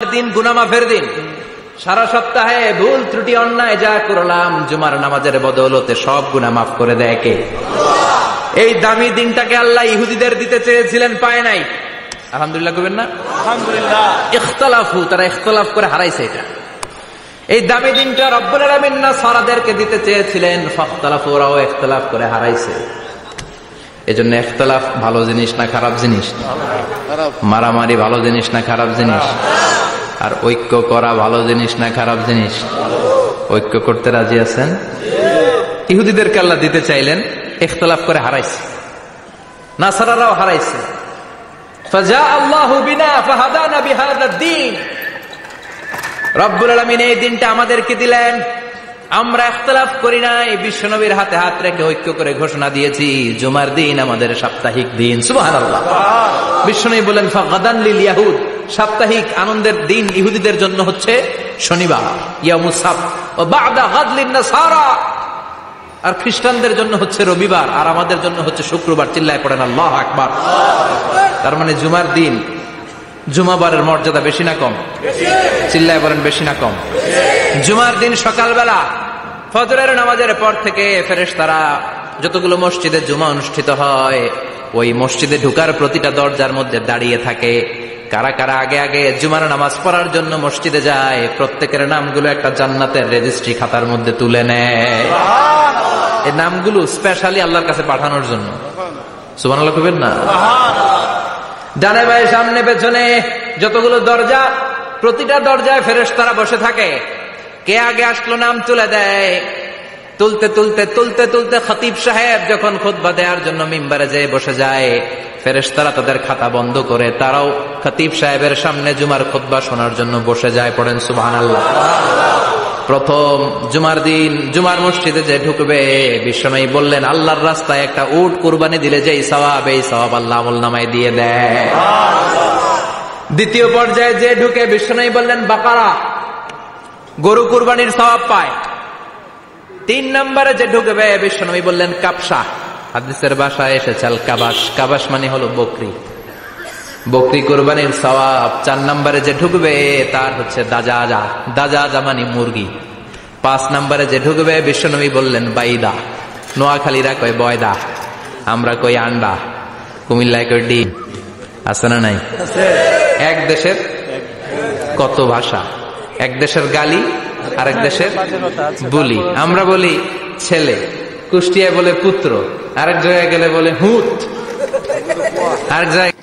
দিন গুনাহ মাফের দিন। সারা সপ্তাহে ভুল ত্রুটি অন্যায় যা করলাম জুমার নামাজের বদৌলতে সব গুনাহ মাফ করে দেয় কে? এই দামি দিনটাকে আল্লাহ ইহুদিদের দিতে চেয়েছিলেন, পায় নাই। আলহামদুলিল্লাহ কইবেন না? আলহামদুলিল্লাহ। ইখতিলাফু, তারা ইখতিলাফ করে হারাইছে এটা। এই দামি দিনটা রব্বুল আলামিন নাসারাদেরকে দিতে চেয়েছিলেন, ফাখতালাফু, ওরাও ইখতিলাফ করে হারাইছে। এজন্য ইখতিলাফ ভালো জিনিস না খারাপ জিনিস? মারামারি ভালো জিনিস না খারাপ জিনিস? আর ঐক্য করা ভালো জিনিস না খারাপ জিনিস? ঐক্য করতে রাজি আছেন? ইহুদিদেরকে আল্লাহ দিতে চাইলেন, ইখতিলাফ করে হারাইছে। নাসারারাও হারাইছে। ফাজা আল্লাহু বিনা ফাহাদানা বিহাদাদ দ্বীন। রব্বুল আলামিন এই দিনটা আমাদেরকে দিলেন, আমরা ইখতিলাফ করি নাই, বিশ্বনবীর হাতে হাত রেখে ঐক্য করে ঘোষণা দিয়েছি জুমার দিন আমাদের সাপ্তাহিক দিন। সুবহানাল্লাহ। বিশ্বনবী বলেন ফাগাদান লিল ইয়াহুদ, সাপ্তাহিক আনন্দের দিন ইহুদিদের জন্য হচ্ছে শনিবার, ইয়াউমুস সাbt, ও বা'দা গাদ লিন নাসারা, আর খ্রিস্টানদের জন্য হচ্ছে রবিবার, আর আমাদের জন্য হচ্ছে শুক্রবার। চিল্লায় পড়েন আল্লাহু আকবার। তার মানে জুমার দিন, জুমাবারের মর্যাদা বেশি না কম? চিল্লায় বলেন বেশি না কম? জুমার দিন সকালবেলা ফজরের নামাজের পর থেকে ফেরেশতারা যতগুলো মসজিদে জুমা অনুষ্ঠিত হয় ওই মসজিদে ঢুকার প্রতিটা দরজার মধ্যে দাঁড়িয়ে থাকে। কারা কারা আগে আগে জুমার নামাজ পড়ার জন্য মসজিদে যায়, প্রত্যেকের নামগুলো একটা জান্নাতের রেজিস্ট্রি খাতার মধ্যে তুলে নেয়। এই নামগুলো স্পেশালি আল্লাহর কাছে পাঠানোর জন্য। সুবহানাল্লাহ কইবেন না? ডানে বায়ে সামনে পেছনে যতগুলো দরজা, প্রতিটা দরজায় ফেরেশতারা বসে থাকে। কে আগে আসলো নাম তুলে দেয়। তুলতে তুলতে তুলতে তুলতে খতিব সাহেব যখন খুতবা দেওয়ার জন্য মিম্বারে যেয়ে বসে যায়, ফেরেশতারা তাদের খাতা বন্ধ করে তারাও খতিব সাহেবের সামনে জুমার খুতবা শোনার জন্য বসে যায়। পড়েন সুবহানাল্লাহ। প্রথম জুমার দিন জুমার মসজিদে যে ঢুকবে, বিশ্বনবী বললেন আল্লাহর রাস্তায় একটা উট কুরবানি দিলে যেই সওয়াব, এই সওয়াব আল্লাহ আমলনামায় দিয়ে দেয়। দ্বিতীয় পর্যায়ে যে ঢুকে, বিশ্বনবী বললেন বাকারা, গরু কুরবানির সওয়াব পায়। 3 নম্বরে যে ঢুকবে, বিশ্বনবী বললেন কাবসা, হাদিসের ভাষায় এসেছে আল কাবাস, কাবাস মানে হলো বকরি, বকরি কুরবানির সওয়াব। 4 নম্বরে যে ঢুকবে তার হচ্ছে দাজাজা, দাজাজা মানে মুরগি। 5 নম্বরে যে ঢুকবে, বিশ্বনবী বললেন বাইদা, নোয়াখালীরা কয় বয়দা, আমরা কই আন্ডা, কুমিল্লায় কই ডিম। আছে না নাই? এক দেশের কত ভাষা, এক দেশের গালি আর এক দেশের বলি। আমরা বলি ছেলে, কুষ্টিয়ায় বলে পুত্র, আরেক জায়গায় গেলে বলে হুত, আরেক জায়গায়